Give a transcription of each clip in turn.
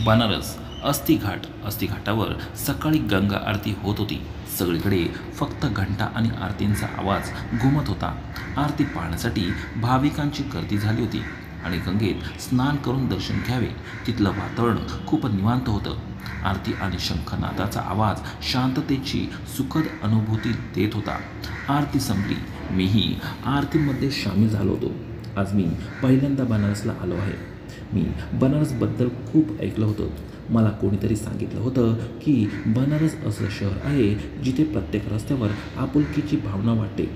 बनारस अस्ती घाटावर सकाळी गंगा आरती होत होती। सगळीकडे फक्त घंटा आणि आरतींचा आवाज घुमत होता। आरती पाहण्यासाठी भाविकांची गर्दी झाली होती आणि गंगेत स्नान करून दर्शन घ्यावे तिथलं वातावरण खूप निवांत होतं। आरती आणि शंखनादाचा आवाज शांततेची सुखद अनुभूती देत होता। आरती संपली, मीही आरतीमध्ये सामील झालो होतो। आज मी पहिल्यांदा बनारसला आलो आहे। मी बनारसबद्दल खूप ऐकलं होतं। मला कोणीतरी सांगितलं होतं की बनारस असं शहर आहे जिथे प्रत्येक रस्त्यावर आपुलकीची भावना वाटते,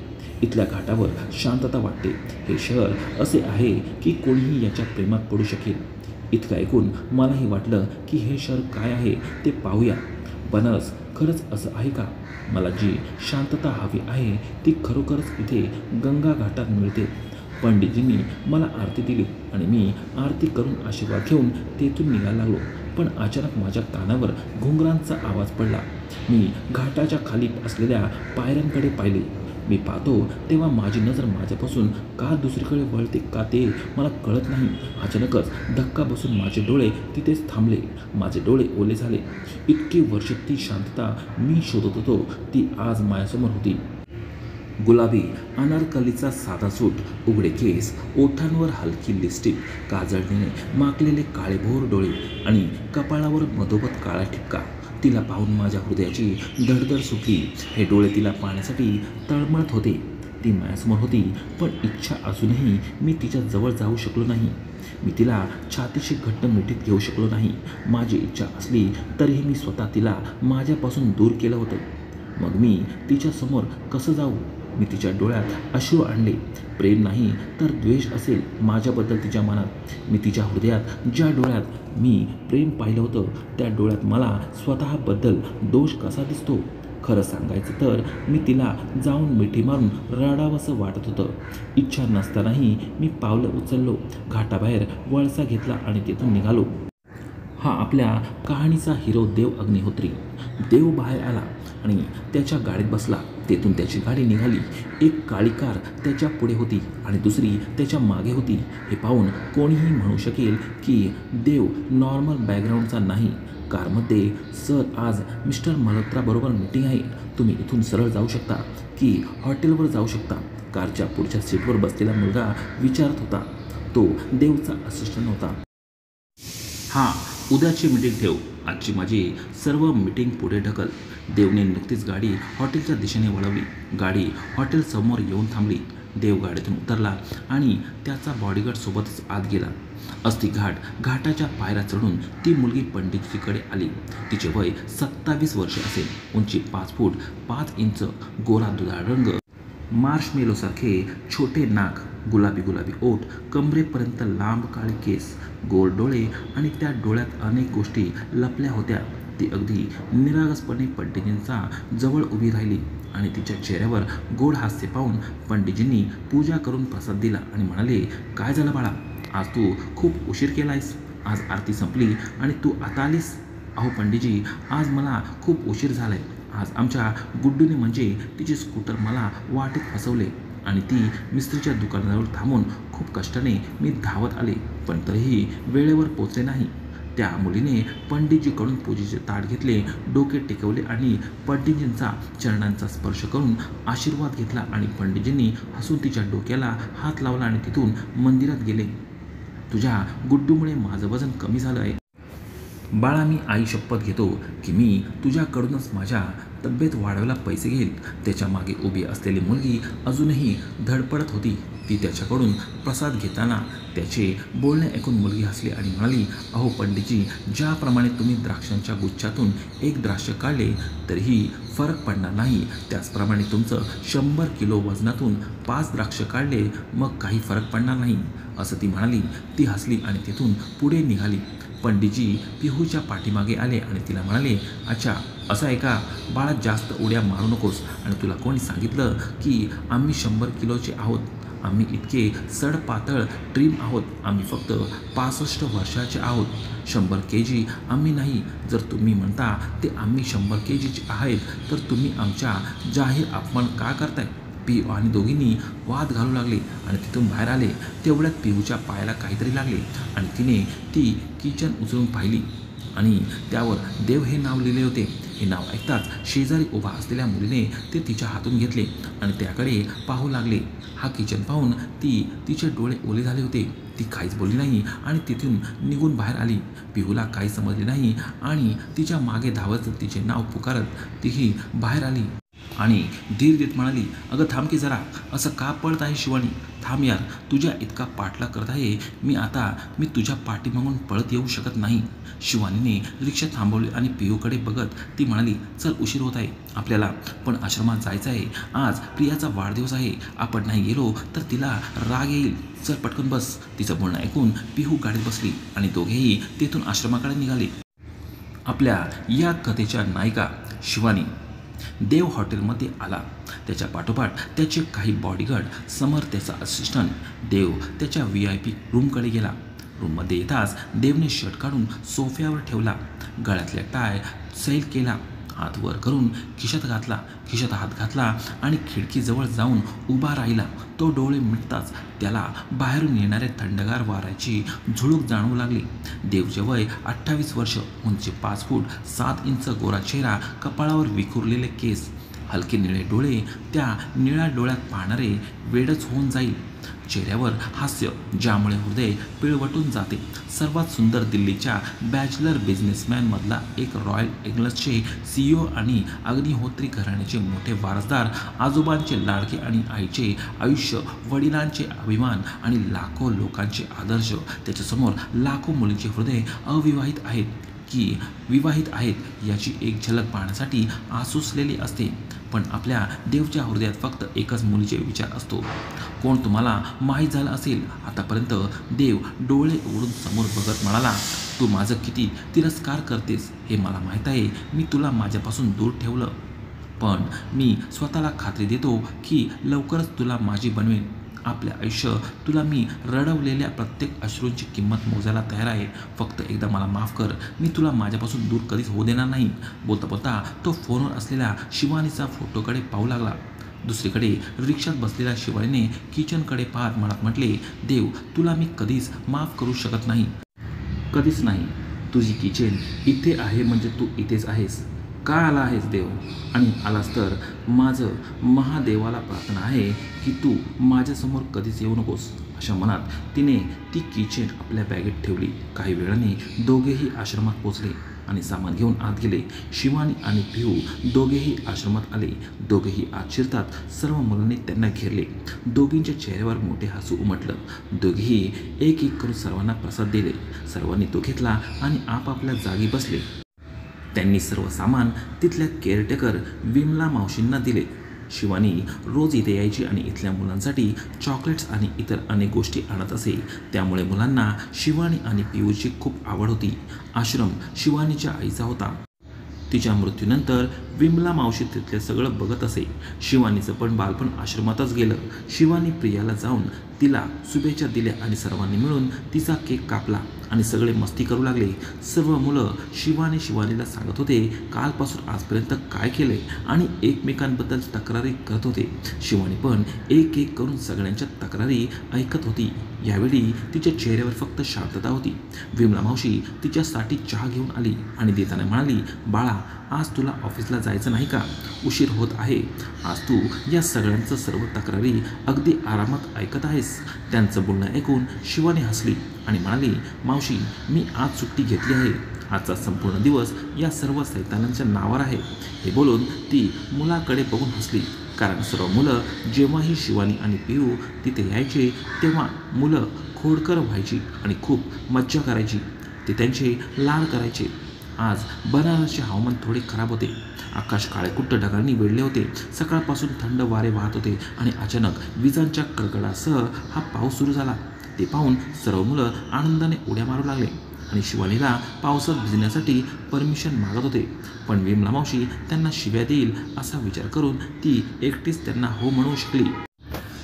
इथल्या घाटावर शांतता वाटते। हे शहर असे आहे की कोणीही याच्या प्रेमात पडू शकेल। इतकं ऐकून मलाही वाटलं की हे शहर काय आहे ते पाहूया। बनारस खरंच असं आहे का? मला जी शांतता हवी आहे ती खरोखरच इथे गंगा घाटात मिळते। पंडितजींनी मला आरती दिली आणि मी आरती करून आशीर्वाद घेऊन तेथून निघायला लागलो। पण अचानक माझ्या कानावर घुंगरांचा आवाज पडला। मी घाटाच्या खाली असलेल्या पायऱ्यांकडे पाहिले। मी पाहतो तेव्हा माझी नजर माझ्यापासून का दुसरीकडे वळते का ते मला कळत नाही। अचानकच धक्का बसून माझे डोळे तिथेच थांबले। माझे डोळे ओले झाले। इतकी वर्ष ती शांतता मी शोधत होतो ती आज माझ्यासमोर होती। गुलाबी अनारकलीचा साधा सूट, उघडे केस, ओठांवर हलकी लिपस्टिक, काजळीने माखलेले काळेभोर डोळे आणि कपाळावर मधोमध काळा ठिपका। तिला पाहून माझ्या हृदयाची धडधड सुटली। हे डोळे तिला पाहण्यासाठी तळमळत होते। ती माझ्यासमोर होती, पण इच्छा असूनही मी तिच्या जवळ जाऊ शकलो नाही। मी तिला छातीशी घट्ट मिठीत घेऊ शकलो नाही। माझी इच्छा असली तरीही मी स्वतः तिला माझ्यापासून दूर केलं होतं। मग मी तिच्यासमोर कसं जाऊ? मी तिच्या डोळ्यात अश्रू आणले। प्रेम नाही तर द्वेष असेल माझ्याबद्दल तिच्या मनात। मी तिच्या हृदयात ज्या डोळ्यात मी प्रेम पाहिलं होतं त्या डोळ्यात मला स्वतःबद्दल दोष कसा दिसतो? खरं सांगायचं तर मी तिला जाऊन मिठी मारून रडावंसं वाटत होतं। इच्छा नसतानाही मी पावलं उचललो, घाटाबाहेर वळसा घेतला आणि तिथून निघालो। हा आपल्या कहाणीचा हिरो देव अग्निहोत्री। देव बाहेर आला आणि त्याच्या गाडीत बसला। तेथून त्याची गाडी निघाली। एक काळी कार त्याच्या पुढे होती आणि दुसरी त्याच्या मागे होती। हे पाहून कोणीही म्हणू शकेल की देव नॉर्मल बॅकग्राऊंडचा नाही। कारमध्ये, सर आज मिस्टर मल्होत्राबरोबर मीटिंग आहे, तुम्ही इथून सरळ जाऊ शकता की हॉटेलवर जाऊ शकता? कारच्या पुढच्या सीटवर बसलेला मुलगा विचारत होता। तो देवचा असिस्टंट होता। हां, उद्याची मीटिंग ठेव, आजची माझी सर्व मीटिंग पुढे ढकल। देवने नुकतीच गाडी हॉटेलच्या दिशेने वळवली। गाडी हॉटेलसमोर येऊन थांबली। देव गाडीतून उतरला आणि त्याचा बॉडीगार्ड सोबतच आत गेला। घाटाच्या पायऱ्या चढून ती मुलगी पंडितजीकडे आली। तिचे वय 27 वर्ष असेल। उंची 5 फूट 5 इंच, गोरा दुधाळ रंग, मार्शमेलोसारखे छोटे नाक, गुलाबी ओठ, कमरेपर्यंत लांब काळे केस, गोल डोळे आणि त्या डोळ्यात अनेक गोष्टी लपल्या होत्या। ती अगदी निरागसपणे पंडितजींचा जवळ उभी राहिली आणि तिच्या चेहऱ्यावर गोड हास्य पाहून पंडितजींनी पूजा करून प्रसाद दिला आणि म्हणाले, काय झालं बाळा, आज तू खूप उशीर केलायस? आज आरती संपली आणि तू आता आलीस? अहो पंडितजी, आज मला खूप उशीर झालाय। आज आमच्या गुड्डूने म्हणजे तिचे स्कूटर मला वाटेत फसवले आणि ती मिस्त्रीच्या दुकानाजवळ थांबून खूप कष्टाने मी धावत आले, पण तरीही वेळेवर पोचले नाही। त्या मुलीने पंडितजीकडून पूजेचे ताट घेतले, डोके टेकवले आणि पंडितजींचा चरणांचा स्पर्श करून आशीर्वाद घेतला आणि पंडितजींनी हसून तिच्या डोक्याला हात लावला आणि तिथून मंदिरात गेले। तुझ्या गुड्डूमुळे माझं वजन कमी झालं आहे बाळा। मी आई शपथ घेतो की मी तुझ्याकडूनच माझ्या तब्येत वाढवायला पैसे घेईल। त्याच्या मागे उभी असलेली मुलगी अजूनही धडपडत होती। ती त्याच्याकडून प्रसाद घेताना त्याचे बोलणे ऐकून मुलगी हसली आणि म्हणाली, अहो पंडितजी, ज्याप्रमाणे तुम्ही द्राक्षांच्या गुच्छातून एक द्राक्ष काढले तरीही फरक पडणार नाही, त्याचप्रमाणे तुमचं 100 किलो वजनातून 5 द्राक्ष काढले मग काही फरक पडणार नाही, असं ती म्हणाली। ती हसली आणि तिथून पुढे निघाली। पंडितजी पिहूच्या पाठीमागे आले आणि तिला म्हणाले, अच्छा असं आहे का बाळा, जास्त उड्या मारू नकोस। आणि तुला कोणी सांगितलं की आम्ही 100 किलोचे आहोत? आम्ही इतके सडपातळ ट्रिम आहोत। आम्ही फक्त 65 वर्षाचे आहोत। 100 kg आम्ही नाही। जर तुम्ही म्हणता ते आम्ही 100 kgचे आहेत तर तुम्ही आमच्या जाहीर अपमान का करताय? पिहू आणि दोघींनी वाद घालू लागले आणि तिथून बाहेर आले। तेवढ्यात पिहूच्या पायाला काहीतरी लागले आणि तिने ती किचन उचलून पाहिली। आणि त्यावर देव हे नाव लिहिले होते. हे नाव ऐकताच शेजारी उभा असलेल्या मुलीने ते तिच्या हातून घेतले आणि त्याकडे पाहू लागले. हा किचन पाहून तिचे डोळे ओले झाले होते. ती काहीच बोलली नाही आणि तिथून निघून बाहेर आली. पिहूला काही समजले नाही आणि तिच्या मागे धावत तिचे नाव पुकारत तीही बाहेर आली आणि धीर देत म्हणाली, अगं थांब की जरा, असं का पळत आहे शिवानी? थांब यार, तुझ्या इतका पाठलाग करत आहे मी तुझ्या पाठीमागून पळत येऊ शकत नाही. शिवानीने रिक्षा थांबवली आणि पिहूकडे बघत ती म्हणाली, चल उशीर होत आहे आपल्याला, पण आश्रमात जायचं आहे. आज प्रियाचा वाढदिवस आहे. आपण नाही गेलो तर तिला राग येईल. चल पटकन बस. तिचं बोलणं ऐकून पिहू गाडीत बसली आणि दोघेही तेथून आश्रमाकडे निघाले. आपल्या या कथेच्या नायिका शिवानी देव हॉटेलमध्ये आला. त्याच्या पाठोपाठ त्याचे काही बॉडीगार्ड, समर त्याचा असिस्टंट. देव त्याच्या VIP रूमकडे गेला. रूममध्ये येताच देवने शर्ट काढून सोफ्यावर ठेवला, गळ्यातल्या टाय सैल केला, हात वर करून खिशात हात घातला आणि खिडकीजवळ जाऊन उभा राहिला. तो डोळे मिटताच त्याला बाहेरून येणाऱ्या थंडगार वाऱ्याची झुळूक जाणवू लागली. देवचे वय 28 वर्ष, उंची 5 फूट 7 इंच, गोरा चेहरा, कपाळावर विखुरलेले केस, हलके निळे डोळे. त्या निळ्या डोळ्यात पाहणारे वेडच होऊन जाईल. चेहऱ्यावर हास्य, ज्यामुळे हृदय पिळवटून जाते. सर्वात सुंदर दिल्लीच्या बॅचलर बिझनेसमॅनमधला एक, रॉयल एंग्लसचे CEO आणि अग्निहोत्री घराण्याचे मोठे वारसदार, आजोबांचे लाडके आणि आईचे आयुष्य, वडिलांचे अभिमान आणि लाखो लोकांचे आदर्श. त्याच्यासमोर लाखो मुलींचे हृदय अविवाहित आहेत की विवाहित आहेत याची एक झलक पाहण्यासाठी आसुसलेली असते. पण आपल्या देवच्या हृदयात फक्त एकच मुलीचे विचार असतो. कोण तुम्हाला माहीत झालं असेल आतापर्यंत? देव डोळे उघडून समोर बघत म्हणाला, तू माझं किती तिरस्कार करतेस हे मला माहीत आहे. मी तुला माझ्यापासून दूर ठेवलं, पण मी स्वतःला खात्री देतो की लवकरच तुला माझी बनवेन. आपले आयुष्य तुला मी रडवलेल्या प्रत्येक अश्रूंची किंमत मोजायला तयार आहे. फक्त एकदा मला माफ कर. मी तुला माझ्यापासून दूर कधीच होऊ देणार नाही. बोलता बोलता तो फोनवर असलेल्या शिवानीचा फोटोकडे पाहू लागला. दुसरीकडे रिक्षात बसलेल्या शिवानीने किचनकडे पाहत मनात म्हटले, देव तुला मी कधीच माफ करू शकत नाही. कधीच नाही. तुझी किचन इथे आहे म्हणजे तू इथेच आहेस. का आला आहेस देव? आणि आलास तर माझं महादेवाला प्रार्थना आहे की तू माझ्यासमोर कधीच येऊ नकोस. अशा मनात तिने ती किचन आपल्या बॅगेत ठेवली. काही वेळाने दोघेही आश्रमात पोचले आणि सामान घेऊन आत गेले. शिवानी आणि पिहू दोघेही आश्रमात आले. दोघेही आत शिरतात सर्व मुलांनी त्यांना घेरले. दोघींच्या चेहऱ्यावर मोठे हसू उमटलं. दोघेही एक एक करून सर्वांना प्रसाद दिले. सर्वांनी तो घेतला आणि आपापल्या जागी बसले. त्यांनी सर्व सामान तिथल्या केअरटेकर विमला मावशींना दिले. शिवानी रोज इथे यायची आणि इथल्या मुलांसाठी चॉकलेट्स आणि इतर अनेक गोष्टी आणत असे. त्यामुळे मुलांना शिवानी आणि पियूची खूप आवड होती. आश्रम शिवानीच्या आईचा होता. तिच्या मृत्यूनंतर विमला मावशी तिथले सगळं बघत असे. शिवानीचं पण बालपण आश्रमातच गेलं. शिवानी प्रियाला जाऊन तिला शुभेच्छा दिल्या आणि सर्वांनी मिळून तिचा केक कापला आणि सगळे मस्ती करू लागले. सर्व मुलं शिवानीला सांगत होते कालपासून आजपर्यंत काय केले आणि एकमेकांबद्दल तक्रारी करत होते. शिवानी पण एक एक करून सगळ्यांच्या तक्रारी ऐकत होती. यावेळी तिच्या चेहऱ्यावर फक्त शांतता होती. विमला मावशी तिच्यासाठी चहा घेऊन आली आणि देताना म्हणाली, बाळा आज तुला ऑफिसला जायचं नाही का? उशीर होत आहे. आज तू या सगळ्यांचं सर्व तक्रारी अगदी आरामात ऐकत आहेस. त्यांचं बोलणं ऐकून शिवानी हसली आणि म्हणाली, मावशी मी आज सुट्टी घेतली आहे. आजचा संपूर्ण दिवस या सर्व सैतानांच्या नावावर आहे. हे बोलून ती मुलाकडे बघून हसली. कारण सर्व मुलं जेव्हाही शिवानी आणि पिहू तिथे यायचे तेव्हा मुलं खोडकर व्हायची आणि खूप मज्जा करायची. ते त्यांचे लाड करायचे. आज बनारसचे हवामान थोडे खराब होते. आकाश काळेकुट्ट ढगांनी वेढले होते. सकाळपासून थंड वारे वाहत होते आणि अचानक विजांच्या कडकडासह हा पाऊस सुरू झाला. ते पाहून सर्व मुलं आनंदाने उड्या मारू लागले आणि शिवानीला पावसात भिजण्यासाठी परमिशन मागत होते. पण विमला मावशी त्यांना शिव्या देईल असा विचार करून ती एकटीच त्यांना हो म्हणू शिकली.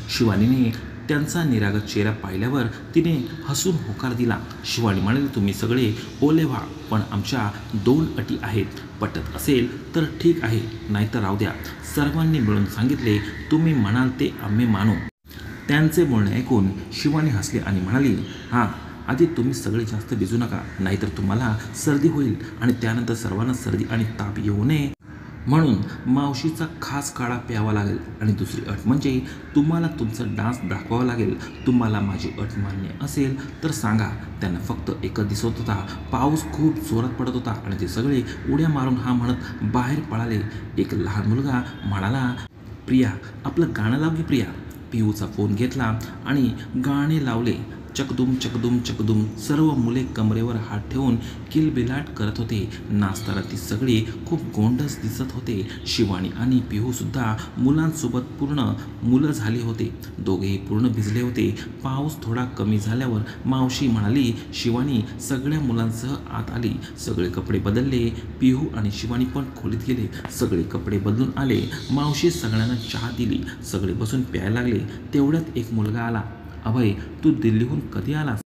शिवानीने त्यांचा निरागस चेहरा पाहिल्यावर तिने हसून होकार दिला. शिवानी म्हणाली, तुम्ही सगळे ओले व्हा, पण आमच्या 2 अटी आहेत. पटत असेल तर ठीक आहे, नाहीतर राहू द्या. सर्वांनी मिळून सांगितले, तुम्ही म्हणाल ते आम्ही मानू. त्यांचे बोलणे ऐकून शिवानी हसली आणि म्हणाली, हां आधी तुम्ही सगळे जास्त भिजू नका, नाहीतर तुम्हाला सर्दी होईल आणि त्यानंतर सर्वांना सर्दी आणि ताप येऊ नये म्हणून मावशीचा खास काढा प्यावा लागेल. आणि दुसरी अट म्हणजे तुम्हाला तुमचा डान्स दाखवावा लागेल. तुम्हाला माझी अट मान्य असेल तर सांगा. त्यांना फक्त एकच दिसत होता. पाऊस खूप जोरात पडत होता आणि ते सगळे उड्या मारून हा म्हणत बाहेर पळाले. एक लहान मुलगा म्हणाला, प्रिया आपलं गाणं लाव की प्रिया. पिऊचा फोन घेतला आणि गाणे लावले. चकदुम चकदुम चकदुम. सर्व मुले कमरेवर हात ठेवून किलबिलाट करत होते. नाचताना ती सगळी खूप गोंडस दिसत होते. शिवानी आणि पिहूसुद्धा मुलांसोबत पूर्ण मुलं झाली होते. दोघेही पूर्ण भिजले होते. पाऊस थोडा कमी झाल्यावर मावशी म्हणाली, शिवानी सगळ्या मुलांसह आत आली. सगळे कपडे बदलले. पिहू आणि शिवानी पण खोलीत गेले. सगळे कपडे बदलून आले. मावशी सगळ्यांना चहा दिली. सगळे बसून प्यायला लागले. तेवढ्यात एक मुलगा आला. अभय, तू दिल्लीहून कधी आलास?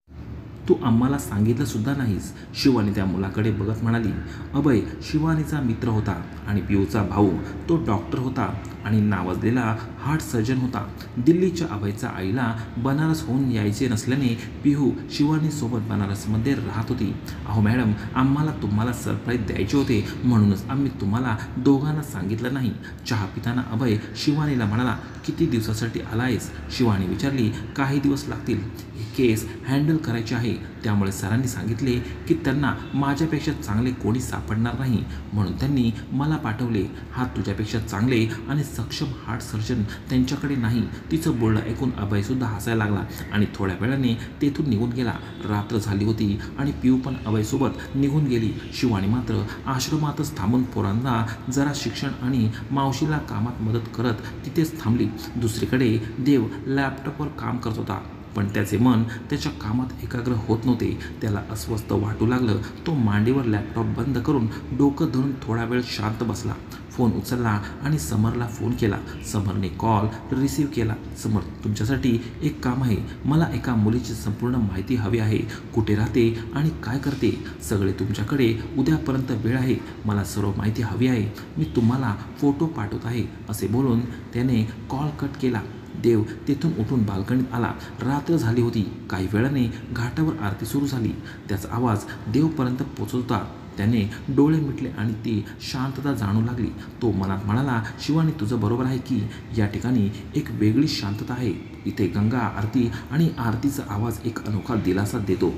तू आम्हाला सांगितलं सुद्धा नाहीस. शिवानी त्या मुलाकडे बघत म्हणाली. अभय शिवानीचा मित्र होता आणि पिऊचा भाऊ. तो डॉक्टर होता आणि नावाजलेला हार्ट सर्जन होता. दिल्लीच्या अभयच्या आईला बनारसहून यायचे नसल्याने पिहू शिवानीसोबत बनारसमध्ये राहत होती. अहो मॅडम, आम्हाला तुम्हाला सरप्राईज द्यायचे होते म्हणूनच आम्ही तुम्हाला दोघांना सांगितलं नाही. चहा पिताना अभय शिवानीला म्हणाला, किती दिवसासाठी आला आहेस? शिवानी विचारली, काही दिवस लागतील. ही केस हँडल करायची आहे, त्यामुळे सरांनी सांगितले की त्यांना माझ्यापेक्षा चांगले कोणी सापडणार नाही म्हणून त्यांनी मला पाठवले. हा तुझ्यापेक्षा चांगले आणि सक्षम हार्ट सर्जन त्यांच्याकडे नाही. तिचं बोलणं ऐकून अभयसुद्धा हसायला लागला आणि थोड्या वेळाने तेथून निघून गेला. रात्र झाली होती आणि पिऊ पण अभयसोबत निघून गेली. शिवानी मात्र आश्रमातच थांबून पोरांना जरा शिक्षण आणि मावशीला कामात मदत करत तिथेच थांबली. दुसरीकडे देव लॅपटॉपवर काम करत होता, पण त्याचे मन त्याच्या कामात एकाग्र होत नव्हते. त्याला अस्वस्थ वाटू लागलं. तो मांडीवर लॅपटॉप बंद करून डोकं धरून थोडा वेळ शांत बसला. फोन उचलला आणि समरला फोन केला. समरने कॉल रिसीव केला. समर, तुमच्यासाठी एक काम आहे. मला एका मुलीची संपूर्ण माहिती हवी आहे. कुठे राहते आणि काय करते सगळे तुमच्याकडे उद्यापर्यंत वेळ आहे. मला सर्व माहिती हवी आहे. मी तुम्हाला फोटो पाठवत आहे. असे बोलून त्याने कॉल कट केला. देव तेथून उठून बाल्कनीत आला. रात्र झाली होती. काही वेळाने घाटावर आरती सुरू झाली. त्याचा आवाज देवपर्यंत पोचत होता. त्याने डोळे मिटले आणि ती शांतता जाणू लागली. तो मनात म्हणाला, शिवानी तुझं बरोबर आहे की या ठिकाणी एक वेगळी शांतता आहे. इथे गंगा आरती आणि आरतीचा आवाज एक अनोखा दिलासा देतो.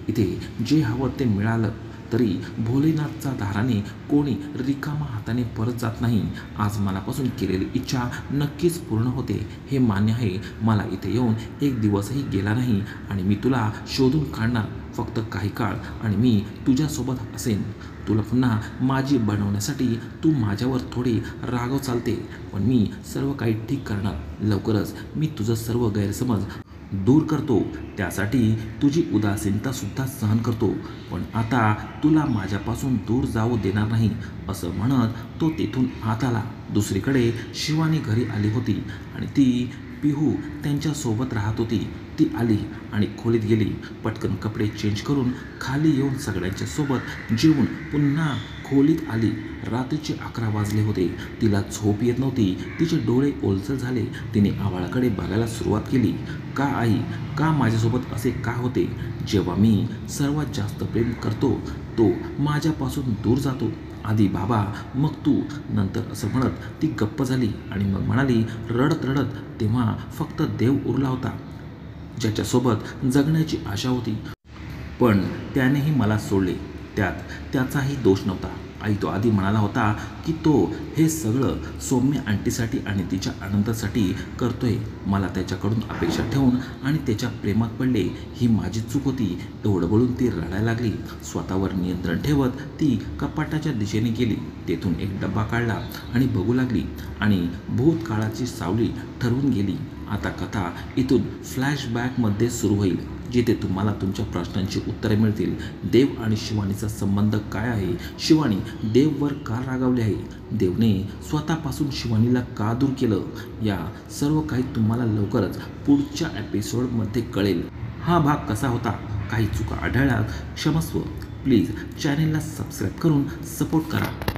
इथे जे हवं ते मिळालं तरी भोलेनाथचा दाराने कोणी रिकामा हाताने परत जात नाही. आज मनापासून केलेली इच्छा नक्कीच पूर्ण होते हे मान्य आहे. मला इथे येऊन एक दिवसही गेला नाही आणि मी तुला शोधून काढणार. फक्त काही काळ आणि मी तुझ्यासोबत असेन. तुला पुन्हा माझी बनवण्यासाठी तू माझ्यावर थोडी रागाव चालते, पण मी सर्व काही ठीक करणार. लवकरच मी तुझं सर्व गैरसमज दूर करतो. त्यासाठी तुझी उदासीनतासुद्धा सहन करतो. पण आता तुला माझ्यापासून दूर जाऊ देणार नाही. असं म्हणत तो तेथून आत आला. दुसरीकडे शिवानी घरी आली होती आणि ती पिहू त्यांच्यासोबत राहत होती. ती आली आणि खोलीत गेली. पटकन कपडे चेंज करून खाली येऊन सगळ्यांच्या सोबत जेवून पुन्हा खोलीत आली. रात्रीचे 11 वाजले होते. तिला झोप येत नव्हती. तिचे डोळे ओलसर झाले. तिने आभाळाकडे बघायला सुरुवात केली. का आई, का माझ्यासोबत असे का होते? जेव्हा मी सर्वात जास्त प्रेम करतो तो माझ्यापासून दूर जातो. आधी बाबा, मग तू, नंतर असं म्हणत ती गप्प झाली आणि मग म्हणाली, रडत रडत, तेव्हा फक्त देव उरला होता ज्याच्यासोबत जगण्याची आशा होती. पण त्यानेही मला सोडले. त्यात त्याचाही दोष नव्हता. आई, तो आधी म्हणाला होता की तो हे सगळं सौम्य आंटीसाठी आणि तिच्या आनंदासाठी करतोय. मला त्याच्याकडून अपेक्षा ठेवून आणि त्याच्या प्रेमात पडले. ही माझी चूक होती. एवढं बोलून ती रडायला लागली. स्वतःवर नियंत्रण ठेवत ती कपाटाच्या दिशेने गेली. तेथून एक डब्बा काढला आणि बघू लागली आणि भूतकाळाची सावली ठरवून गेली. आता कथा इथून फ्लॅशबॅकमध्ये सुरू होईल, जिथे तुम्हाला तुमच्या प्रश्नांची उत्तरे मिळतील. देव आणि शिवानीचा संबंध काय आहे? शिवानी देववर का रागावली आहे? देवने स्वतःपासून शिवानीला का दूर केलं? या सर्व काही तुम्हाला लवकरच पुढच्या एपिसोडमध्ये कळेल. हा भाग कसा होता? काही चुका आढळल्यास क्षमस्व. प्लीज चॅनेलला सबस्क्राईब करून सपोर्ट करा.